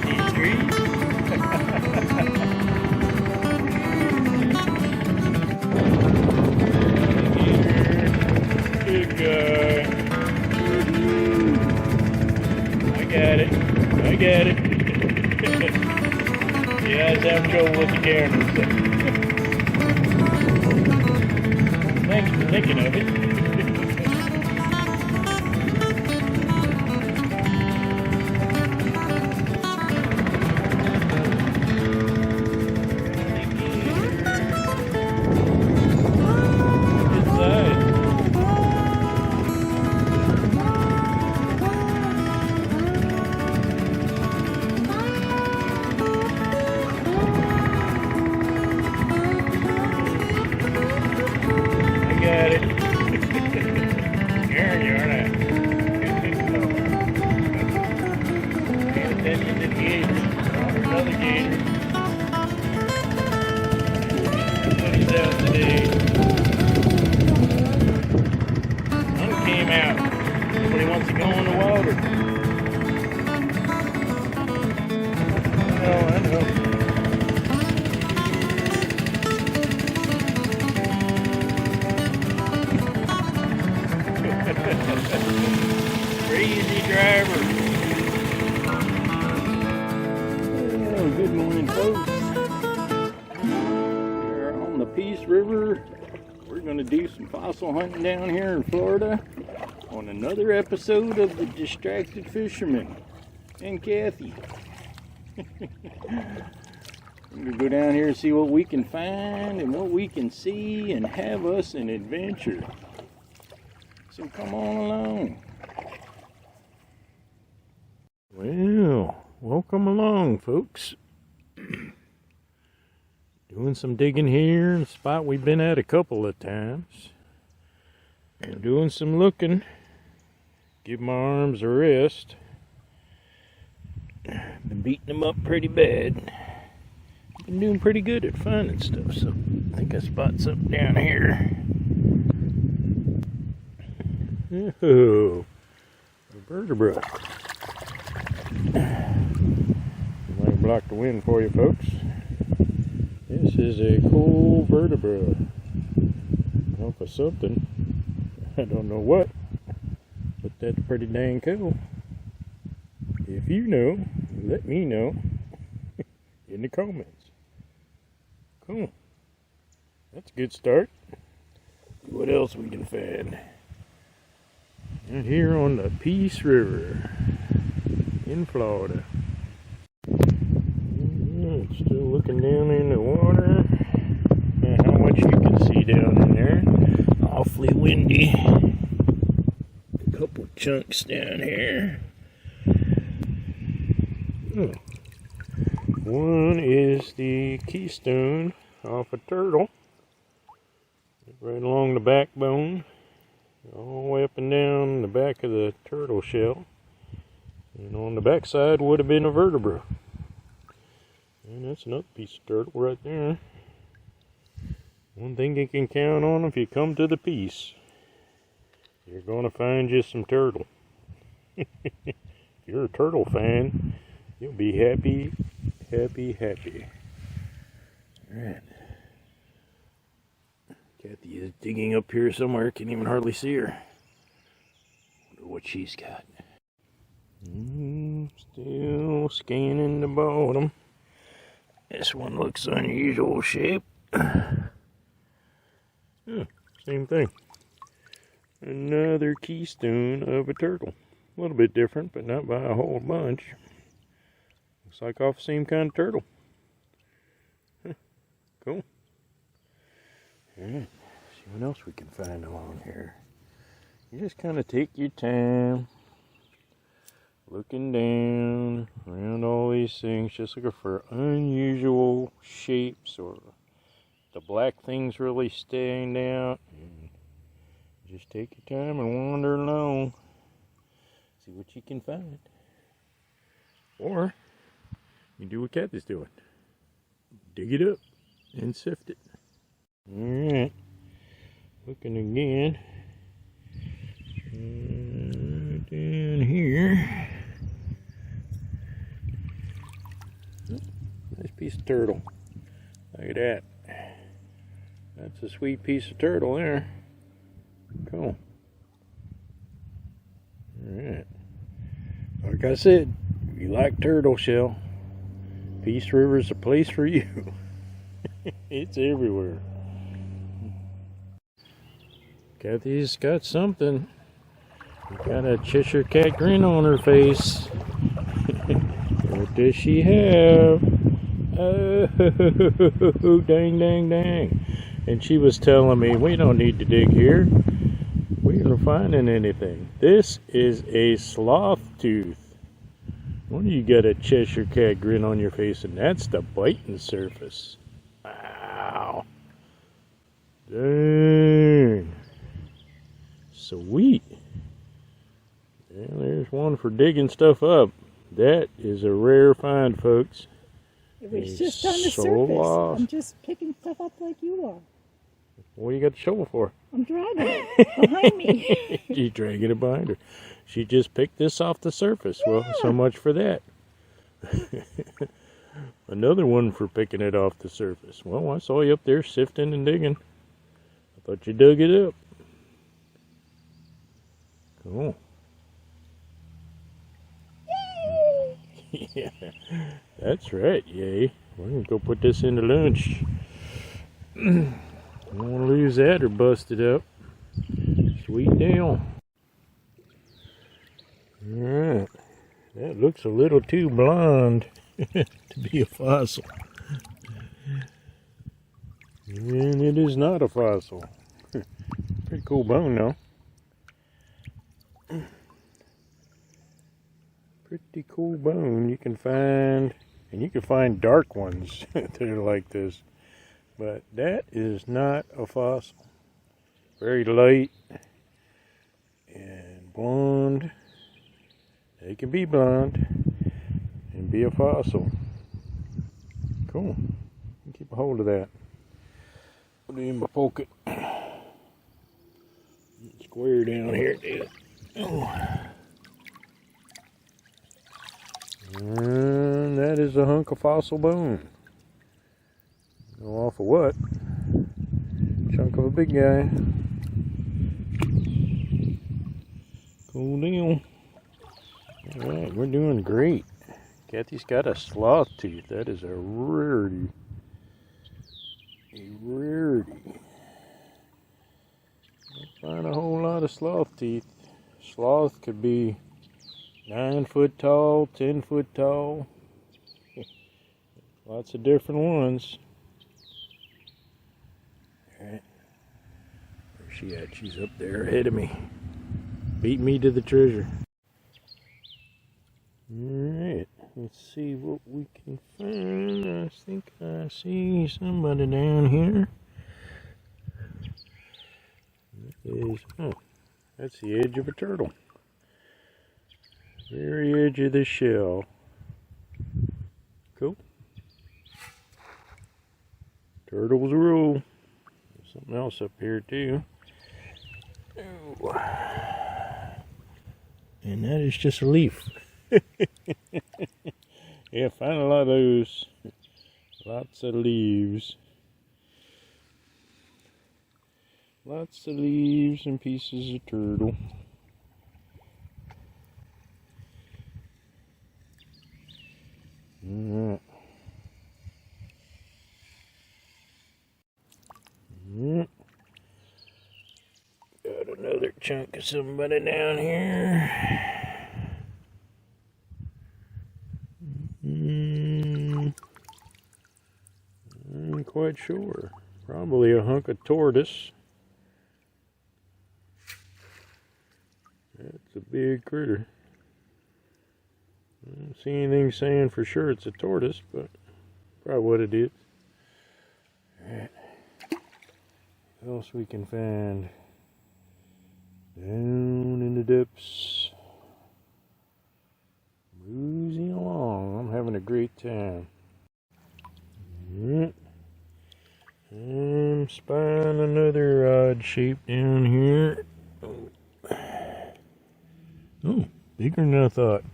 these trees. Good guy. I got it. I got it. Yeah, I was having trouble with the camera. Thanks for thinking of it. Crazy driver. Oh, good morning, folks. We're on the Peace River. We're going to do some fossil hunting down here in Florida on another episode of The Distracted Fisherman and Kathy. We're going to go down here and see what we can find and what we can see and have us an adventure. So come on along. Well, welcome along, folks. Doing some digging here in a spot we've been at a couple of times. And doing some looking. Give my arms a rest. Been beating them up pretty bad. Been doing pretty good at finding stuff, so I think I spot something down here. Oh, a vertebrae. Might block the wind for you, folks. This is a cool vertebrae. Off of something. I don't know what, but that's pretty dang cool. If you know, let me know in the comments. Cool. That's a good start. What else we can find? Right here on the Peace River in Florida. Still looking down in the water. How much you can see down in there. Awfully windy. A couple chunks down here. One is the keystone off a turtle. Right along the backbone. All the way up and down the back of the turtle shell. And on the back side would have been a vertebra. And that's another piece of turtle right there. One thing you can count on if you come to the Peace, you're going to find you some turtle. If you're a turtle fan, you'll be happy, happy, happy. Alright. Kathy is digging up here somewhere. Can't even hardly see her. Wonder what she's got. Still scanning the bottom. This one looks unusual shape. Same thing. Another keystone of a turtle. A little bit different, but not by a whole bunch. Looks like off the same kind of turtle. Cool. Alright, see what else we can find along here. You just kind of take your time, looking down around all these things, just looking for unusual shapes or the black things really stand out. And just take your time and wander along, see what you can find. Or you do what Kathy's doing, dig it up and sift it. Alright, looking again. Down here. of turtle. Look at that. That's a sweet piece of turtle there. Cool. Alright. Like I said, if you like turtle shell, Peace River is a place for you. It's everywhere. Kathy's got something. Got a Cheshire Cat grin on her face. What does she have? Oh, dang, dang, dang. And she was telling me, we don't need to dig here. We aren't finding anything. This is a sloth tooth. What do you got a Cheshire Cat grin on your face, and that's the biting surface. Wow. Dang. Sweet. And there's one for digging stuff up. That is a rare find, folks. It was just on the surface. I'm just picking stuff up like you are. What do you got the shovel for? I'm dragging it behind me. She's dragging it behind her. She just picked this off the surface. Yeah. Well, so much for that. Another one for picking it off the surface. Well, I saw you up there sifting and digging. I thought you dug it up. Cool. Yay! Yeah, that's right, yay. We're going to go put this into lunch. Don't want to lose that or bust it up. Sweet deal. Alright. That looks a little too blonde to be a fossil. And it is not a fossil. Pretty cool bone though. Pretty cool bone. You can find, and you can find dark ones that are like this. But that is not a fossil. Very light and blonde. They can be blonde and be a fossil. Cool. Keep a hold of that. Put it in my pocket. Square down here, dude. Oh. And that is a hunk of fossil bone. Go off of what? Chunk of a big guy. Cool deal. Alright, we're doing great. Kathy's got a sloth tooth. That is a rarity. A rarity. Don't find a whole lot of sloth teeth. Sloth could be 9 foot tall, 10 foot tall. Lots of different ones. Alright. Where's she at? She's up there ahead of me. Beat me to the treasure. Alright, let's see what we can find. I think I see somebody down here. Oh, that's the edge of a turtle. Very edge of the shell. Cool. Turtles rule. There's something else up here too. Oh. And that is just a leaf. Yeah, find a lot of those. Lots of leaves. Lots of leaves and pieces of turtle. Alright. Got another chunk of somebody down here. I'm quite sure. Probably a hunk of tortoise. That's a big critter. I don't see anything saying for sure it's a tortoise, but probably what it is. Alright. What else we can find? Down in the depths. Cruising along. I'm having a great time. Alright. I'm spying another odd shape down here. Oh, bigger than I thought.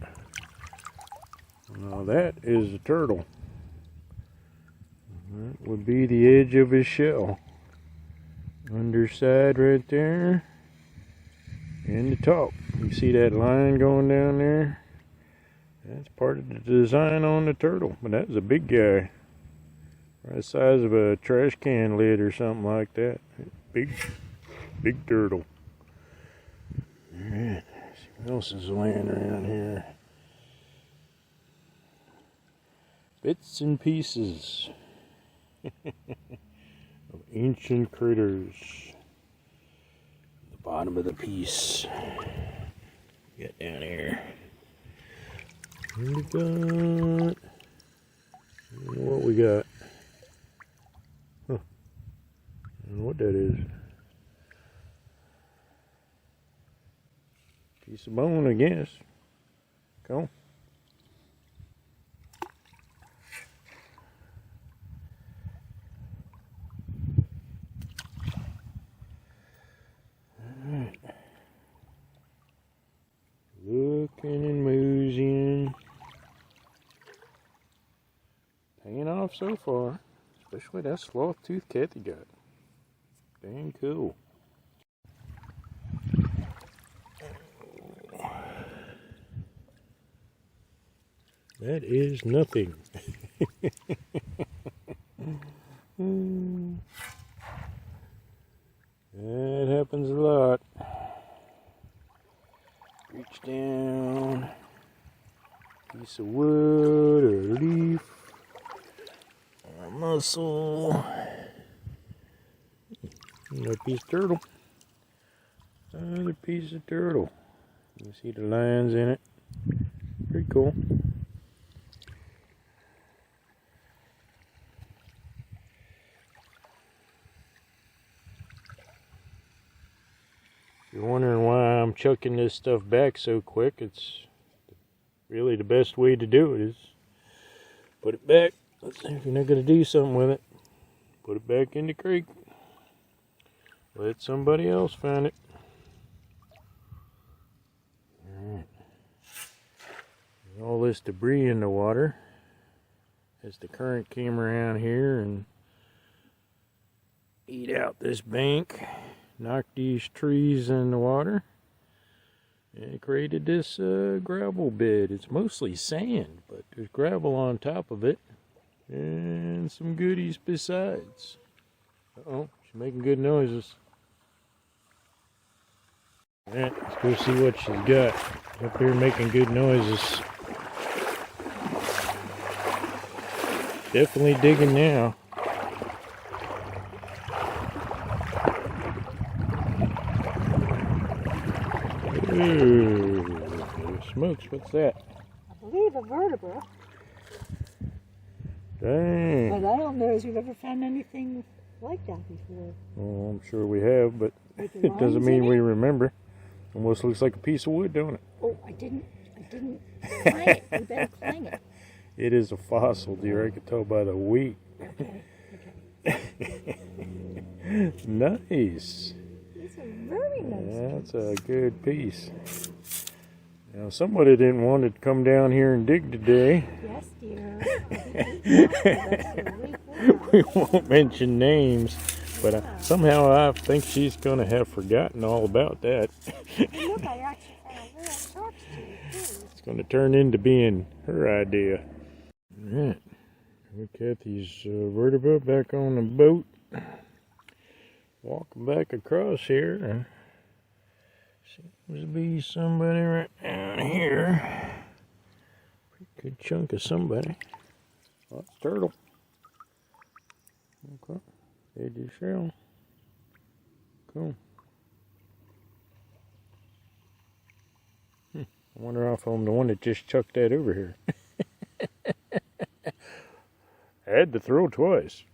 Now that is a turtle. That would be the edge of his shell. Underside right there. And the top. You see that line going down there? That's part of the design on the turtle. But that's a big guy. Right the size of a trash can lid or something like that. Big turtle. Alright. See what else is laying around here. Bits and pieces of ancient critters. The bottom of the piece. Get down here. What we got? Huh. I don't know what that is. Piece of bone, I guess. Go. Alright. Looking and moosing. Paying off so far. Especially that sloth tooth Kathy got. Dang cool. That is nothing. That happens a lot. Reach down. Piece of wood or a leaf. Or a mussel. Another piece of turtle. Another piece of turtle. You see the lines in it. Pretty cool. If you're wondering why I'm chucking this stuff back so quick, it's really the best way to do it is put it back. Let's see if you're not going to do something with it. Put it back in the creek. Let somebody else find it. Alright. All this debris in the water as the current came around here and eat out this bank. Knocked these trees in the water and it created this gravel bed. It's mostly sand, but there's gravel on top of it and some goodies besides. Uh-oh, she's making good noises. Alright, let's go see what she's got. Up here making good noises. Definitely digging now. Ooh, smokes, what's that? I believe a vertebra. Dang. But I don't know if you've ever found anything like that before. Well, I'm sure we have, but it doesn't mean we remember. Almost looks like a piece of wood, don't it? Oh, I didn't clang it. We better clang it. It is a fossil, dear. I can tell by the weight. Okay. Nice. It's a very nice That's a good piece. Now, somebody didn't want to come down here and dig today. Yes, dear. We won't mention names, but somehow I think she's going to have forgotten all about that. Look, I actually found a little Sharktooth, too. It's going to turn into being her idea. All right. Look at these vertebrae back on the boat. Walking back across here. And seems to be somebody right down here. Pretty good chunk of somebody. Oh, it's a turtle. Okay. Edge of shell. Cool. I wonder if I'm the one that just chucked that over here. I had to throw twice.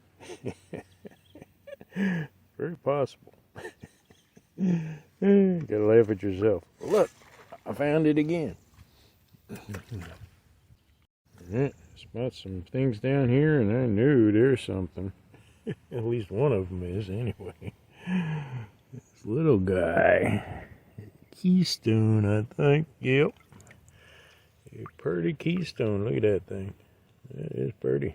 Very possible. You gotta laugh at yourself. Look, I found it again. Spot some things down here, and I knew there's something. At least one of them is, anyway. This little guy. Keystone, I think. Yep. A pretty keystone. Look at that thing. That is pretty.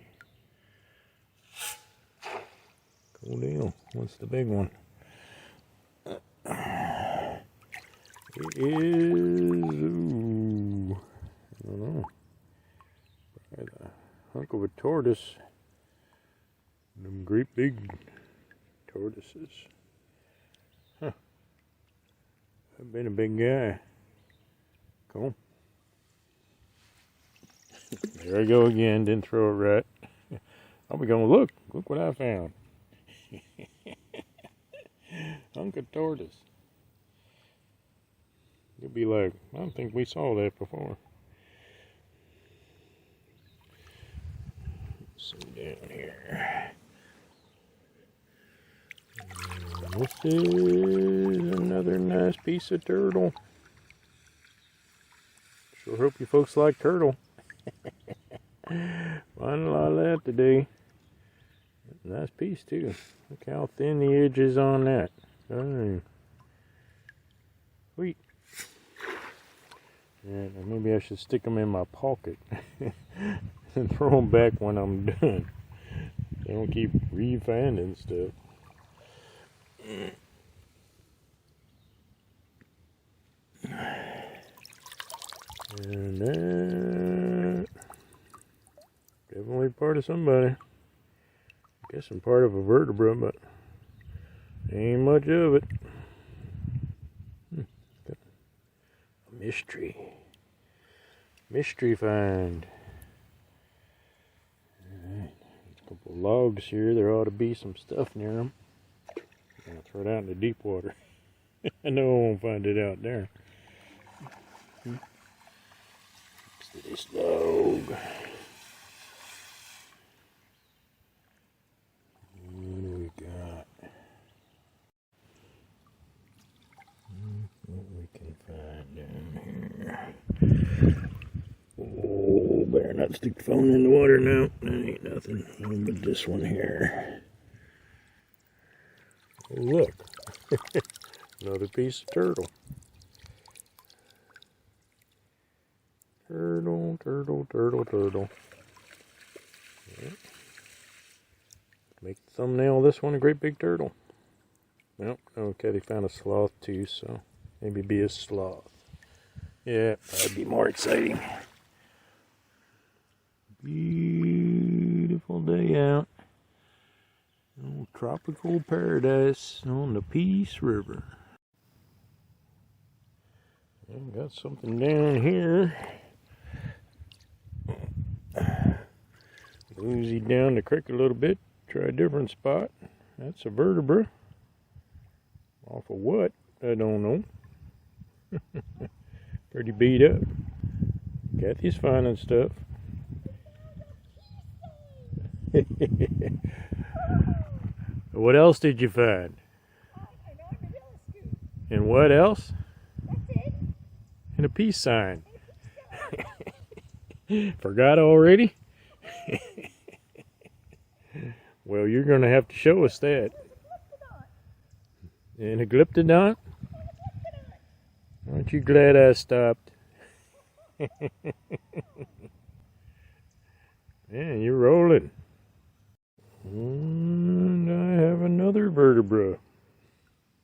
Cool deal. What's the big one? It is, ooh, I don't know, probably the hunk of a tortoise. Them great big tortoises. Huh. I've been a big guy. Cool. There I go again, didn't throw it right. I'll be going, look what I found. Hunk of tortoise. You'll be like, I don't think we saw that before. Let's see down here. And this is another nice piece of turtle. Sure hope you folks like turtle. Find a lot of that today. Nice piece too. Look how thin the edge is on that. Oh. Sweet. Yeah, maybe I should stick them in my pocket and throw them back when I'm done. They don't keep re-finding stuff. And that definitely part of somebody. I guess I'm part of a vertebra, but ain't much of it. A mystery. Mystery find. Alright, a couple of logs here. There ought to be some stuff near them. I'll throw it out into deep water. I know I won't find it out there. Next to this log. What do we got? What we can find down here. Oh, better not stick the phone in the water now. That ain't nothing. But this one here. Oh, look. Another piece of turtle. Turtle, turtle, turtle, turtle. Yeah. Make the thumbnail of this one a great big turtle. Well, okay, they found a sloth too, so maybe be a sloth. Yeah, that'd be more exciting. Beautiful day out. Oh, tropical paradise on the Peace River. And got something down here. Boozy down the creek a little bit. Try a different spot. That's a vertebra. Off of what? I don't know. Pretty beat up. Kathy's finding stuff. What else did you find? And what else? And a peace sign. Forgot already? Well, you're going to have to show us that. And a glyptodont? Aren't you glad I stopped? Man, you're rolling. And I have another vertebra.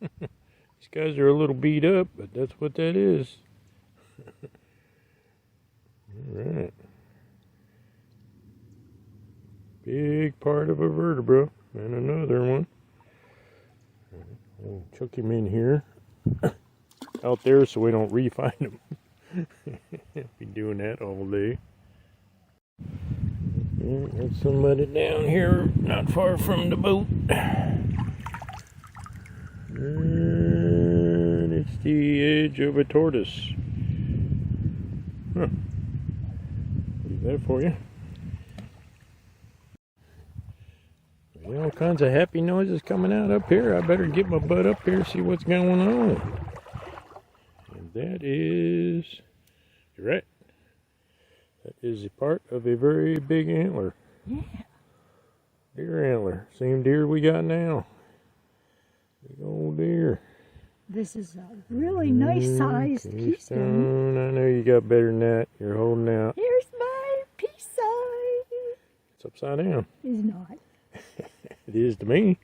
These guys are a little beat up, but that's what that is. Alright. Big part of a vertebra. And another one. We'll chuck him in here. Out there so we don't re-find him. Be doing that all day. Yeah, there's somebody down here not far from the boat. And it's the edge of a tortoise. Huh. Leave that for you. All kinds of happy noises coming out up here. I better get my butt up here, see what's going on. And that is, you're right, that is a part of a very big antler. Yeah. Deer antler. Same deer we got now. Big old deer. This is a really nice sized keystone. I know you got better than that. You're holding out. Here's my peace sign. It's upside down. It's not. It is to me.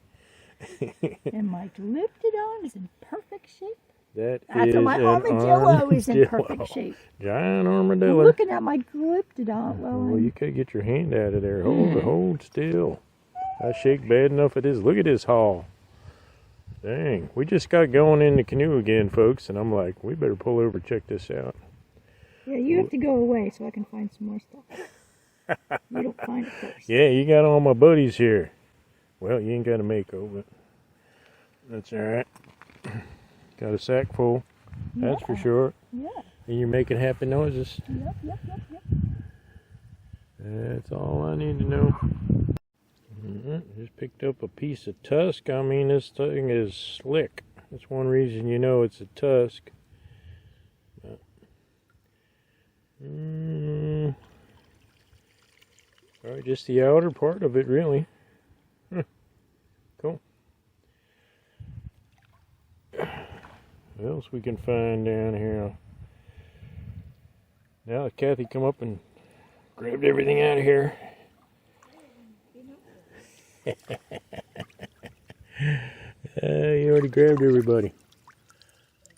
And my glyptodon is in perfect shape. That's My armadillo is in perfect shape. Giant I'm armadillo. looking at my glyptodon. Well, you could get your hand out of there. Hold still. I shake bad enough it is. Look at this haul. Dang. We just got going in the canoe again, folks, and I'm like, we better pull over and check this out. Yeah, you have to go away so I can find some more stuff. You don't find it first. Yeah, you got all my buddies here. Well, you ain't got a Mako, but that's all right. Got a sack full, that's for sure. Yeah. And you're making happy noises. Yep. That's all I need to know. Just picked up a piece of tusk. I mean, this thing is slick. That's one reason you know it's a tusk. Probably just the outer part of it, really. Cool. What else we can find down here? Now Kathy come up and grabbed everything out of here. You already grabbed everybody.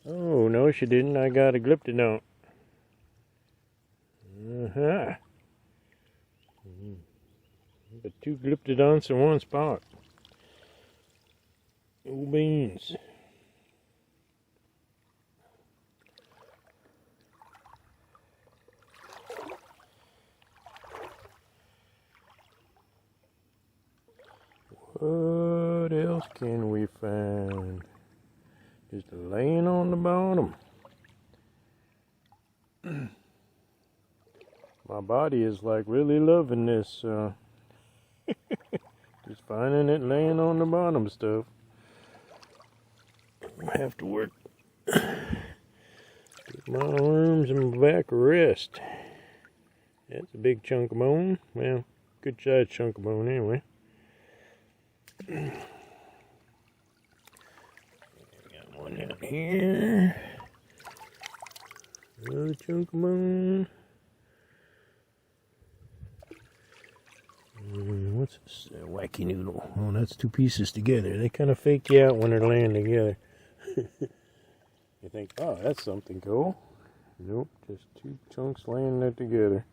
Oh, no she didn't. I got a glyptodon. Got two glyptodons in one spot. Oh, beans. What else can we find? Just laying on the bottom. My body is like really loving this. Just finding it laying on the bottom stuff. I have to work. Get my arms and my back rest. That's a big chunk of bone. Well, good sized chunk of bone anyway. Got one out here. Another chunk of bone. What's this wacky noodle? Oh, that's two pieces together. They kind of fake you out when they're laying together. You think, oh, that's something cool. Nope, just two chunks laying there together.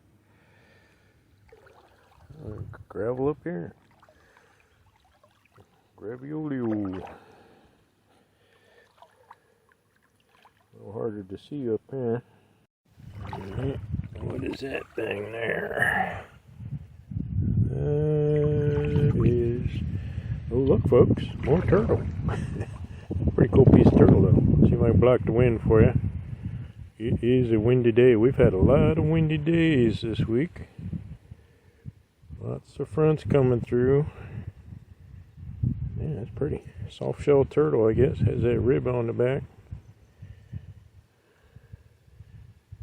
Gravel up here. Graviolio. A little harder to see up here. What is that thing there? That is... Oh, look, folks, more turtle. Pretty cool piece of turtle, though. See if I can block the wind for you. It is a windy day. We've had a lot of windy days this week. Lots of fronts coming through. Yeah, that's pretty. Soft shell turtle, I guess. Has that rib on the back.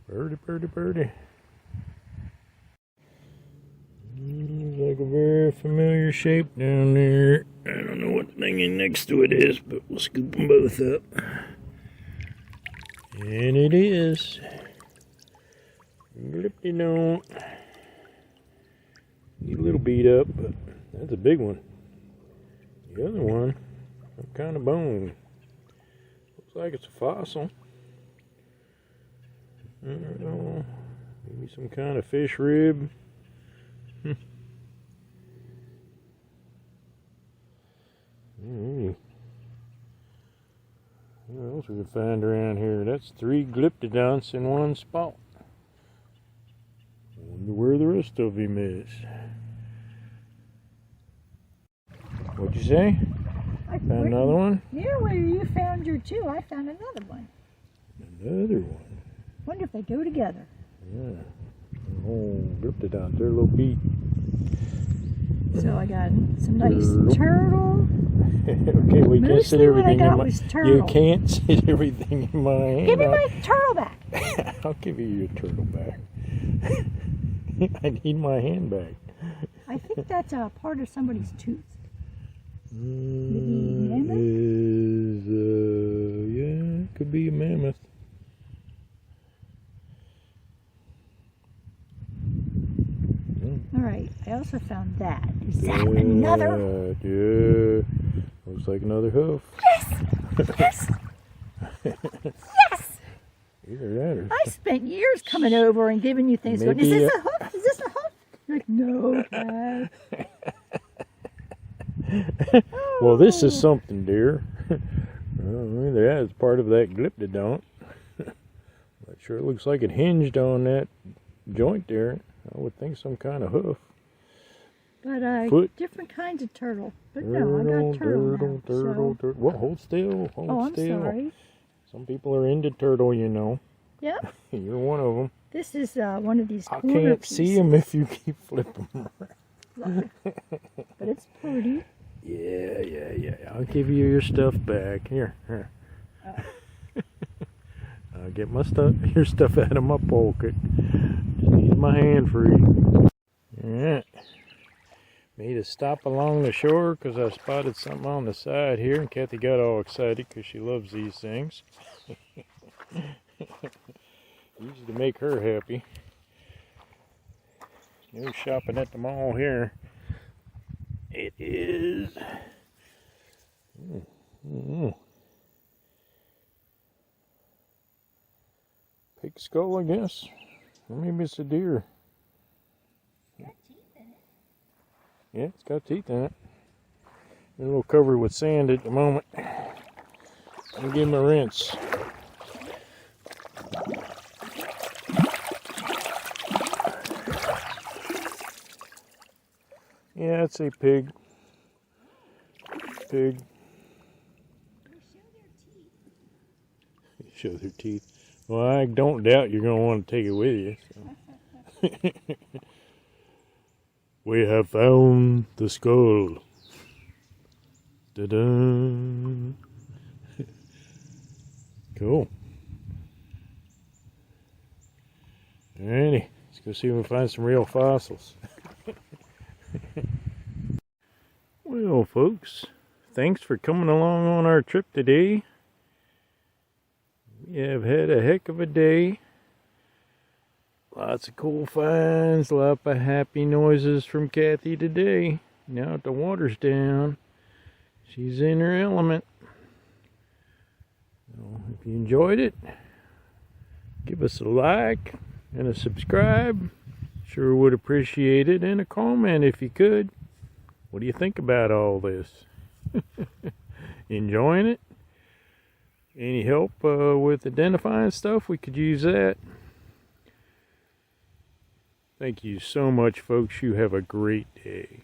Birdie, birdie, birdie. Looks like a very familiar shape down there. I don't know what the thing in next to it is, but we'll scoop them both up. And it is. Glyptodon. He's a little beat up, but that's a big one. The other one, some kind of bone. Looks like it's a fossil. I don't know. Maybe some kind of fish rib. What else we can find around here? That's 3 glyptodons in one spot. I wonder where the rest of him is. What'd you say? Found another one? Near where you found your two, I found another one. Another one? Wonder if they go together. Yeah. Oh, glyptodon, they're a little beat. So I got some nice turtle. Okay, we can't sit everything in my... You can't sit everything in my hand. Give me my turtle back. I'll give you your turtle back. I need my hand back. I think that's a part of somebody's tooth. Mammoth? Yeah, it could be a mammoth. All right, I also found that. Is that another? Yeah. Well, Looks like another hoof. Yes! Yes! Yes! Either that or... I spent years coming over and giving you things. Going, is Maybe, this a hoof? Is this a hoof? You're like, no, Dad. Well, this is something, dear. Well, either that is part of that glyptodont. But sure looks like it hinged on that joint there. I would think some kind of hoof. But Foot. different kinds of turtle. But no, I got turtle now. So. Well, hold still. Hold I'm still. sorry. Some people are into turtle, you know. Yeah. You're one of them. This is one of these I corner can't pieces. see them if you keep flipping them around. But it's pretty. Yeah. I'll give you your stuff back. Here. I'll get your stuff out of my pocket. Just need my hand free. Alright. Made a stop along the shore because I spotted something on the side here, and Kathy got all excited because she loves these things. Easy to make her happy. No shopping at the mall here. It is pig skull, I guess. Or maybe it's a deer. Yeah, it's got teeth in it. A little covered with sand at the moment. I'll give him a rinse. Yeah, it's a pig. Pig. Show their teeth. Well, I don't doubt you're going to want to take it with you. So. We have found the skull. Ta-da! Cool. Alrighty, let's go see if we can find some real fossils. Well, folks, thanks for coming along on our trip today. We have had a heck of a day. Lots of cool finds, a lot of happy noises from Kathy today. Now that the water's down, she's in her element. So if you enjoyed it, give us a like and a subscribe. Sure would appreciate it. And a comment if you could. What do you think about all this? Enjoying it? Any help with identifying stuff? We could use that. Thank you so much, folks. You have a great day.